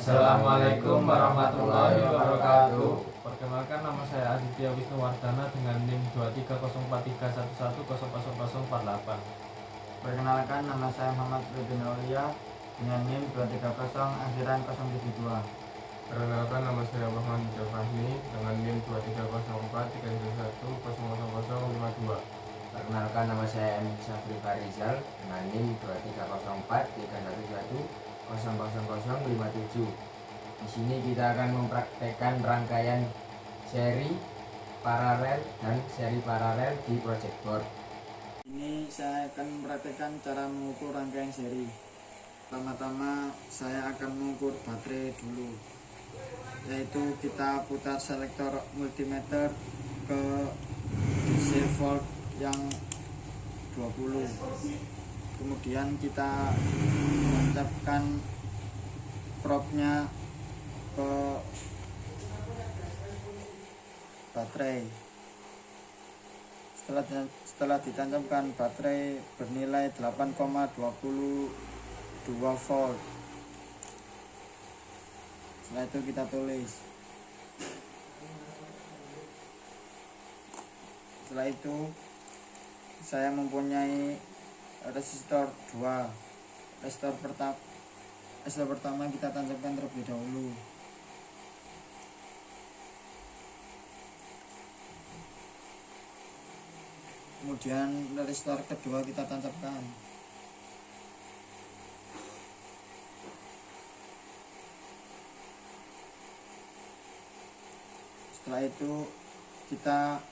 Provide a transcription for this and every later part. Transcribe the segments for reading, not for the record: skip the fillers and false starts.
Assalamualaikum warahmatullahi wabarakatuh. Perkenalkan, nama saya Aditya Wisnuwardana dengan NIM 2304311000048. Perkenalkan, nama saya Muhammad Rudin Aulia dengan NIM 230 akhiran 072. Perkenalkan, nama saya Muhammad Fahmi dengan NIM 2304311000052. Perkenalkan, nama saya M. Syafri Farizal dengan NIM 2304311000057. Di sini kita akan mempraktekkan rangkaian seri paralel dan seri paralel di project board. Ini saya akan mempraktekkan cara mengukur rangkaian seri. Pertama-tama saya akan mengukur baterai dulu, yaitu kita putar selektor multimeter ke DC volt yang 20. Kemudian kita menancapkan probe-nya ke baterai. Setelah ditancapkan, baterai bernilai 8,22 volt. Setelah itu kita tulis. Setelah itu saya mempunyai resistor 2. Resistor pertama kita tancapkan terlebih dahulu. Kemudian resistor kedua kita tancapkan. Setelah itu kita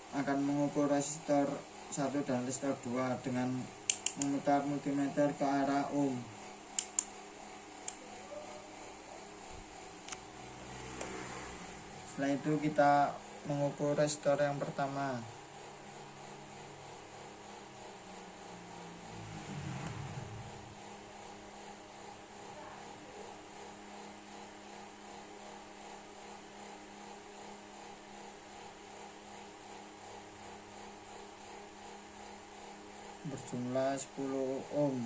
akan mengukur resistor 1 dan resistor 2 dengan memutar multimeter ke arah ohm. Setelah itu kita mengukur resistor yang pertama. Berjumlah 10 ohm.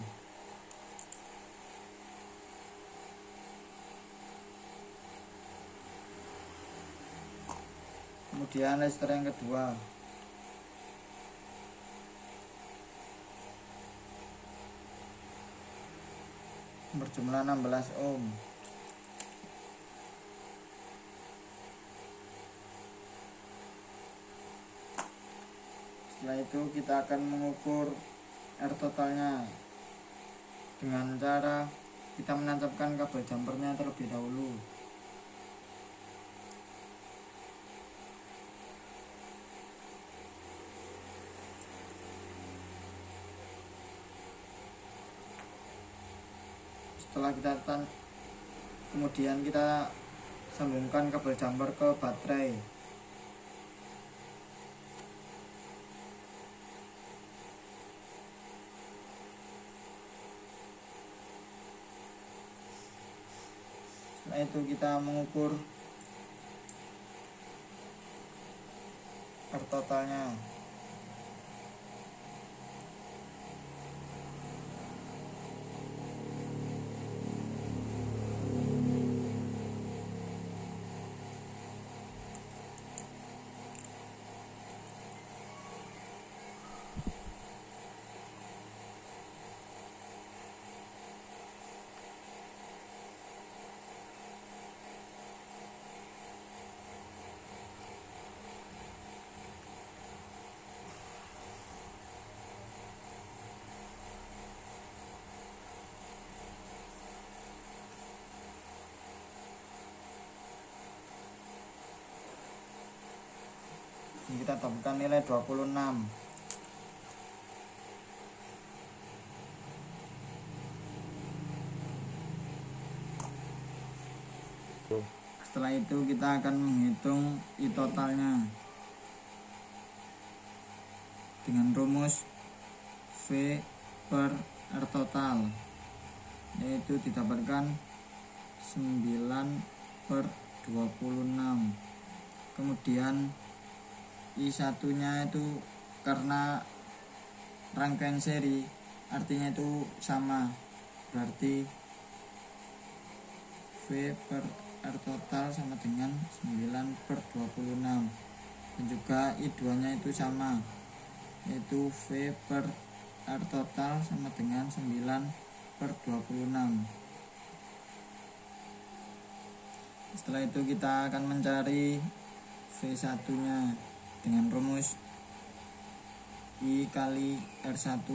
Kemudian resistor yang kedua. Berjumlah 16 ohm. Setelah itu kita akan mengukur R totalnya dengan cara kita menancapkan kabel jumpernya terlebih dahulu. Setelah kemudian kita sambungkan kabel jumper ke baterai. Setelah itu kita mengukur R totalnya. Kita tambahkan nilai 26. Setelah itu kita akan menghitung I totalnya dengan rumus V per R total, yaitu didapatkan 9 per 26. Kemudian I1 nya itu karena rangkaian seri artinya itu sama, berarti V per R total sama dengan 9 per 26, dan juga I2 nya itu sama, yaitu V per R total sama dengan 9 per 26. Setelah itu kita akan mencari V1 nya dengan rumus I kali R1,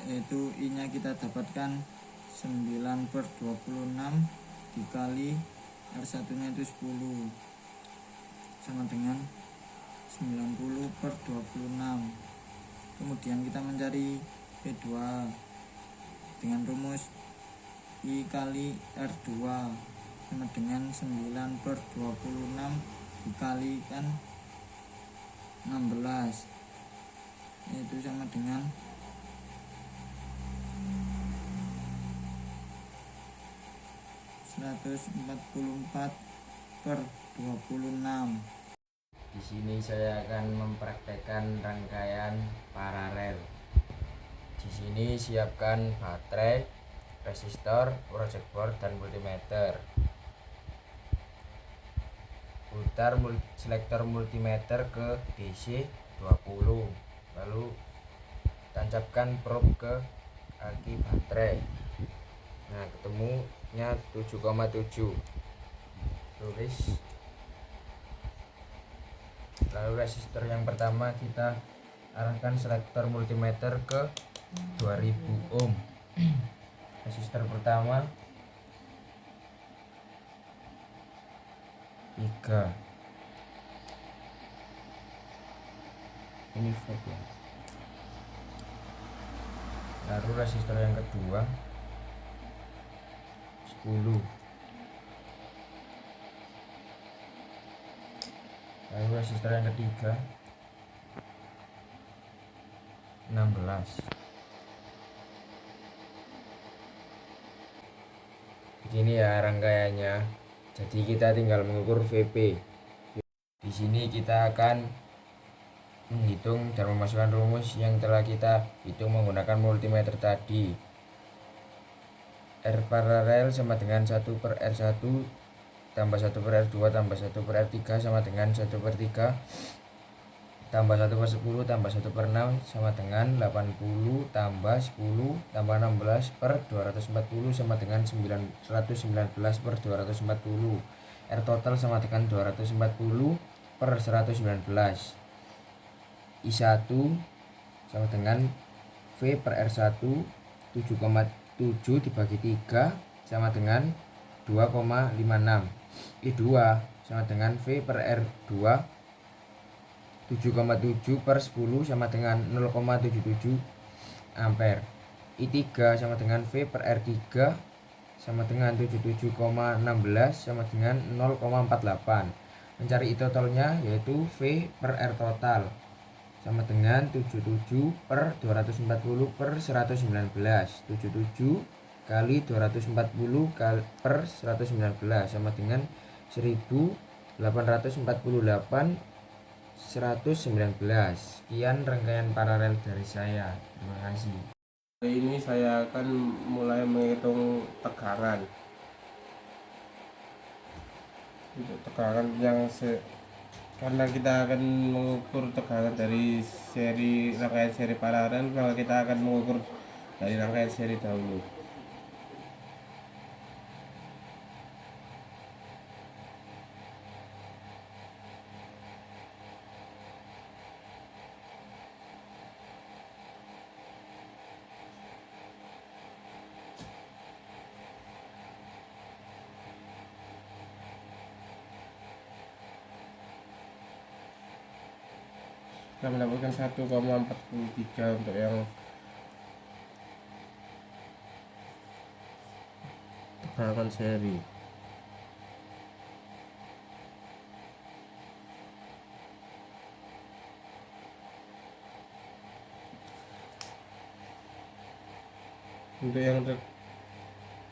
yaitu I nya kita dapatkan 9 per 26 dikali R1 nya itu 10 sama dengan 90 per 26. Kemudian kita mencari V2 dengan rumus I kali R2 sama dengan 9 per 26 dikalikan 16, yaitu sama dengan 144 per 26. Di sini saya akan mempraktekkan rangkaian paralel. Di sini siapkan baterai, resistor, project board, dan multimeter. Putar selektor multimeter ke DC 20, lalu tancapkan probe ke aki baterai. Nah, ketemunya 7,7. Tulis. Lalu resistor yang pertama kita arahkan selektor multimeter ke 2000 ohm. Resistor pertama 3. Ini fake ya. Lalu resistor yang kedua 10. Lalu resistor yang ketiga 16. Begini ya rangkaiannya. Jadi kita tinggal mengukur VP. Di sini kita akan menghitung dan memasukkan rumus yang telah kita hitung menggunakan multimeter tadi. R paralel sama dengan 1 per R1 tambah 1 per R2 tambah 1 per R3 sama dengan 1 per 3 tambah 1 per 10 tambah 1 per 6 sama dengan 80 tambah 10 tambah 16 per 240 sama dengan 119 per 240. R total sama dengan 240 per 119. I1 sama dengan V per R1 7,7 dibagi 3 sama dengan 2,56. I2 sama dengan V per R2 7,7 per 10 sama dengan 0,77 ampere. I3 sama dengan V per R3 sama dengan 77,16 sama dengan 0,48. Mencari I totalnya yaitu V per R total sama dengan 77 per 240 per 119. 77 kali 240 per 119 sama dengan 1848 119. Sekian rangkaian paralel dari saya. Terima kasih. Hari ini saya akan mulai menghitung tegangan. Untuk tegangan karena kita akan mengukur tegangan dari rangkaian seri paralel, maka kita akan mengukur dari rangkaian seri dahulu. Kita mendapatkan 1,43 untuk yang tegangan seri. Untuk yang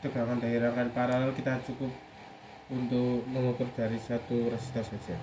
tegangan dari rangkaian paralel kita cukup untuk mengukur dari satu resistor saja.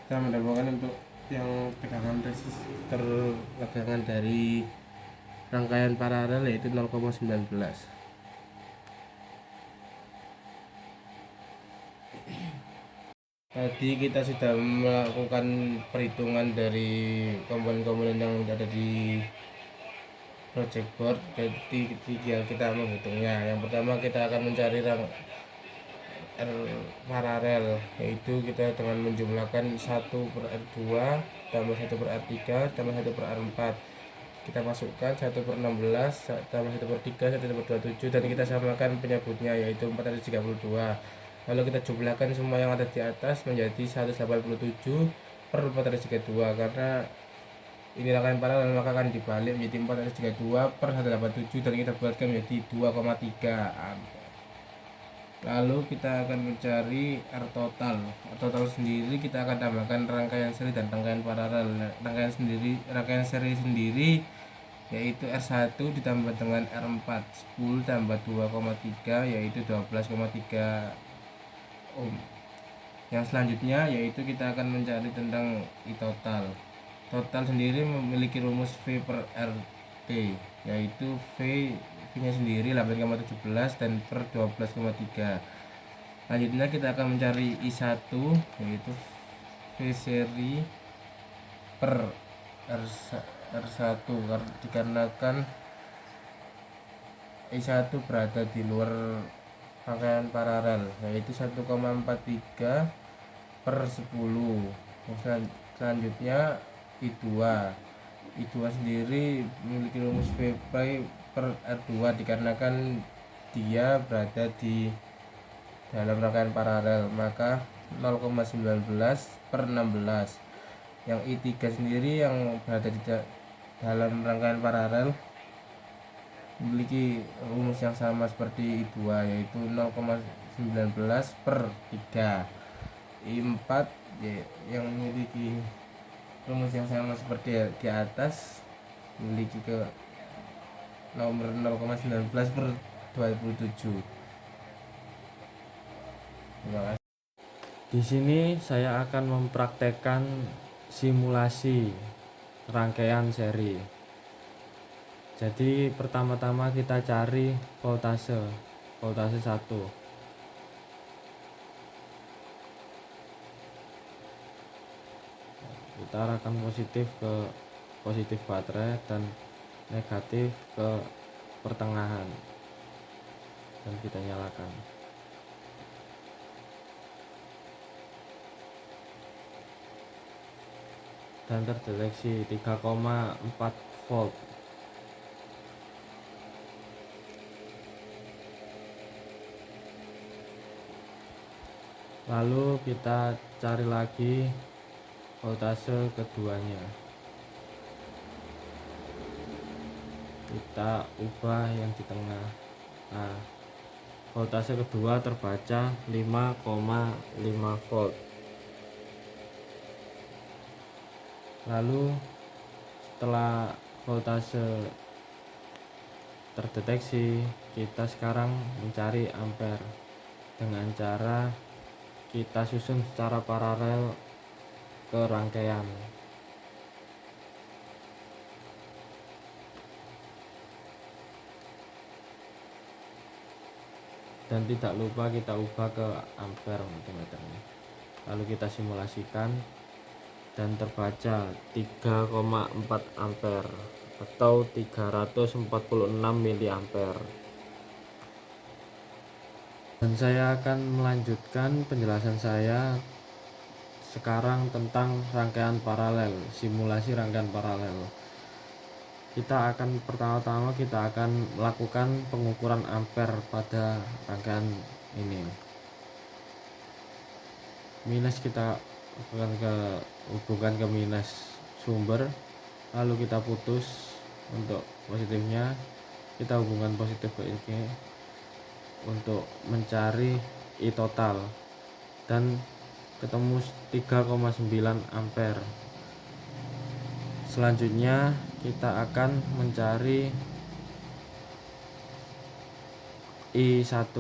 kita mendapatkan untuk yang tegangan resistor tegangan dari rangkaian paralel yaitu 0,19. Tadi kita sudah melakukan perhitungan dari komponen-komponen yang ada di project board, jadi tinggal kita menghitungnya. Yang pertama kita akan mencari R paralel, yaitu kita dengan menjumlahkan 1/R2 tambah 1/R3 tambah 1/R4. Kita masukkan 1/16 tambah 1/3 1/27 dan kita samakan penyebutnya yaitu 432. Lalu kita jumlahkan semua yang ada di atas menjadi 187/432. Karena ini rangkaian paralel maka akan dibalik menjadi 432/187 dan kita buatkan menjadi 2,3 ampere. Lalu kita akan mencari R total. R total sendiri kita akan tambahkan rangkaian seri dan rangkaian paralel. Rangkaian seri sendiri yaitu R1 ditambah dengan R4 10 tambah 2,3 yaitu 12,3 ohm. Yang selanjutnya yaitu kita akan mencari tentang I total. Total sendiri memiliki rumus V per RT, yaitu V nya sendiri 8,17 dan per 12,3. Selanjutnya kita akan mencari I1 yaitu V seri per R1 dikarenakan I1 berada di luar rangkaian paralel yaitu 1,43/10. Selanjutnya I2 sendiri memiliki rumus V per R2 dikarenakan dia berada di dalam rangkaian paralel maka 0,19/16. Yang I3 sendiri yang berada di dalam rangkaian paralel memiliki rumus yang sama seperti I2 yaitu 0,19/3. I4 yang memiliki rumus yang sama seperti di atas memiliki ke nomor 0,19/27. Terima kasih. Di sini saya akan mempraktekkan simulasi rangkaian seri. Jadi pertama-tama kita cari voltase 1. Kita arahkan positif ke positif baterai dan negatif ke pertengahan dan kita nyalakan. Dan terdeteksi 3,4 volt. Lalu kita cari lagi voltase keduanya. Kita ubah yang di tengah. Nah, voltase kedua terbaca 5,5 volt. Lalu setelah voltase terdeteksi, kita sekarang mencari ampere dengan cara kita susun secara paralel ke rangkaian. Dan tidak lupa kita ubah ke ampere multimeternya. Lalu kita simulasikan dan terbaca 3,4 ampere atau 346 miliampere. Dan saya akan melanjutkan penjelasan saya sekarang tentang rangkaian paralel, simulasi rangkaian paralel. Pertama-tama kita akan melakukan pengukuran ampere pada rangkaian ini. Minus kita hubungkan ke minus sumber, lalu kita putus. Untuk positifnya kita hubungkan positif ke ini untuk mencari I total dan ketemu 3,9 ampere. Selanjutnya kita akan mencari I1.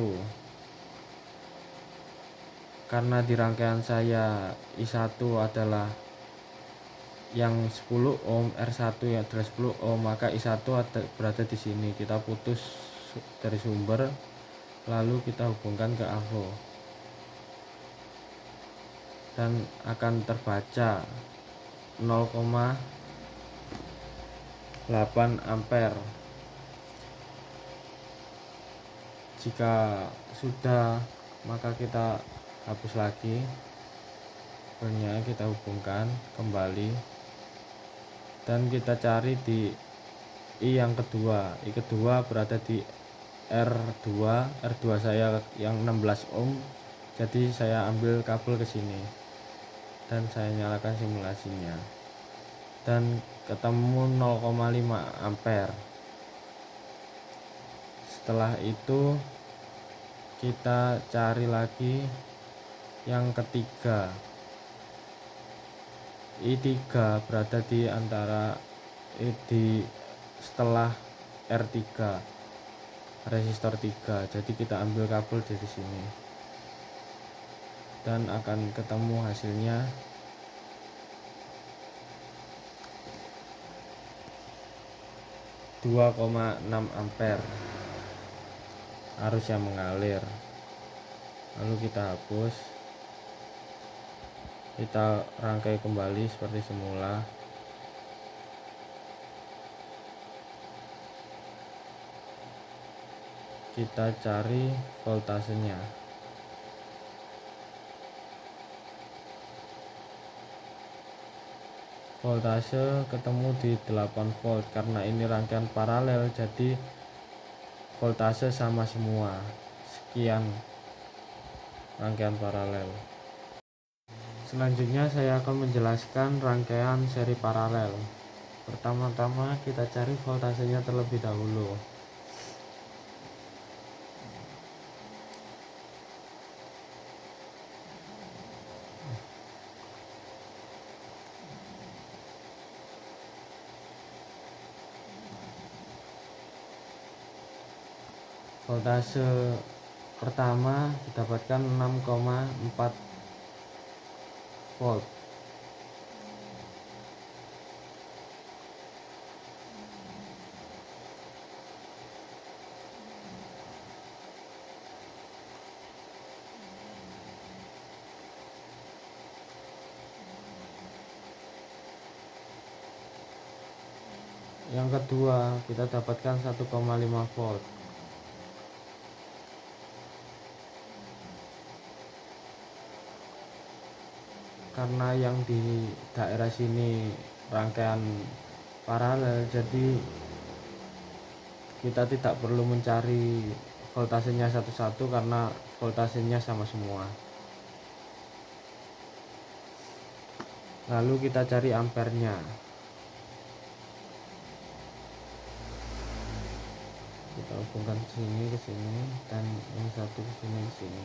karena di rangkaian saya I1 adalah yang 10 ohm, R1 yang adalah 10 ohm, maka I1 berada di sini. Kita putus dari sumber lalu kita hubungkan ke AVO dan akan terbaca 0,8 ampere. Jika sudah, maka kita hapus lagi filenya, kita hubungkan kembali dan kita cari di I yang kedua. I kedua berada di R2. R2 saya yang 16 ohm, jadi saya ambil kabel ke sini dan saya nyalakan simulasinya dan ketemu 0,5 ampere. Setelah itu kita cari lagi yang ketiga. I3 berada di antara setelah R3, resistor 3. Jadi kita ambil kabel dari sini dan akan ketemu hasilnya 2,6 ampere arus yang mengalir. Lalu kita hapus, kita rangkai kembali seperti semula. Kita cari voltasenya. Voltase ketemu di 8 volt karena ini rangkaian paralel, jadi voltase sama semua. Sekian rangkaian paralel. Selanjutnya saya akan menjelaskan rangkaian seri paralel. Pertama-tama kita cari voltasenya terlebih dahulu. Voltase pertama didapatkan 6,4 volt. Yang kedua kita dapatkan 1,5 volt. Karena yang di daerah sini rangkaian paralel, jadi kita tidak perlu mencari voltasenya satu-satu karena voltasenya sama semua. Lalu kita cari ampernya. Kita hubungkan sini ke sini dan yang satu ke sini ke sini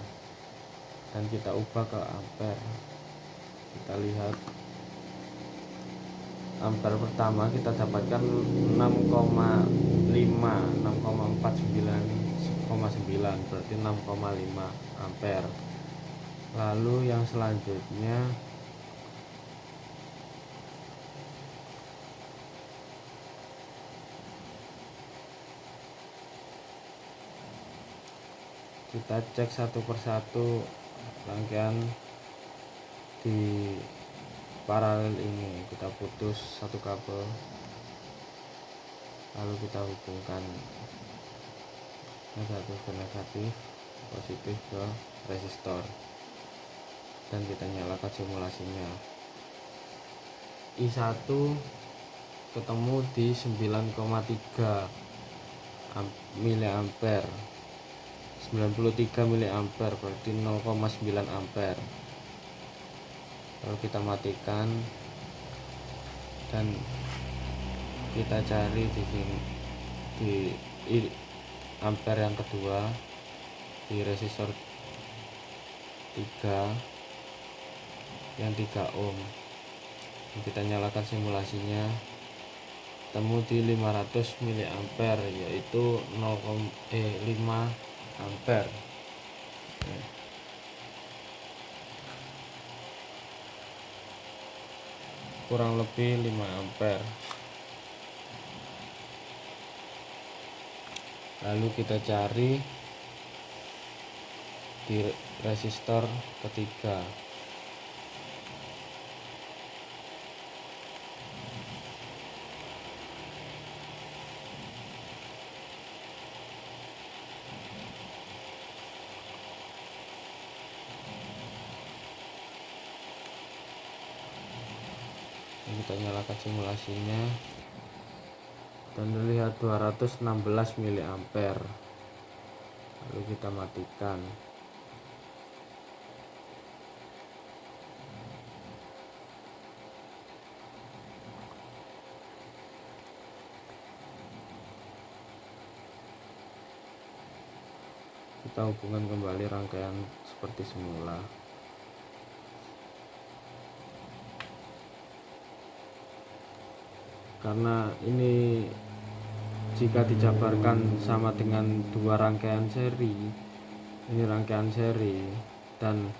dan kita ubah ke ampere. Kita lihat ampere pertama kita dapatkan 6,49,9 berarti 6,5 ampere. Lalu yang selanjutnya kita cek satu persatu rangkaian di paralel ini. Kita putus satu kabel lalu kita hubungkan negatif ke negatif, positif ke resistor dan kita nyalakan simulasinya. I1 ketemu di 9,3 miliampere, 93 miliampere berarti 0,9 ampere. Lalu kita matikan dan kita cari di sini di ampere yang kedua di resistor 3 yang 3 ohm. Kita nyalakan simulasinya, temu di 500 miliampere yaitu 5 ampere. kurang lebih 5 ampere. Lalu kita cari di resistor ketiga. Kita nyalakan simulasinya dan terlihat 216 mA. Lalu kita matikan. Kita hubungkan kembali rangkaian seperti semula. Karena ini jika dijabarkan sama dengan dua rangkaian seri, ini rangkaian seri dan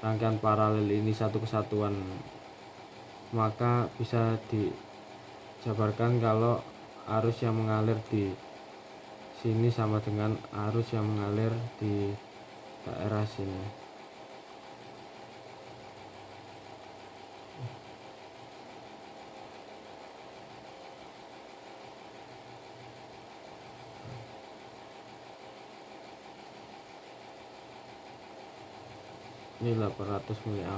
rangkaian paralel ini satu kesatuan, maka bisa dijabarkan kalau arus yang mengalir di sini sama dengan arus yang mengalir di daerah sini. Ini 800 mA.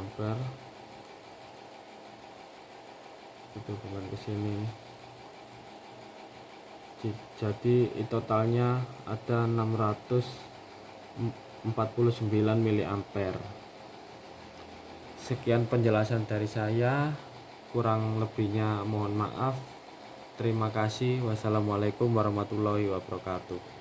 Kita hubungkan ke sini. Jadi totalnya ada 649 mA. Sekian penjelasan dari saya, kurang lebihnya mohon maaf. Terima kasih. Wassalamualaikum warahmatullahi wabarakatuh.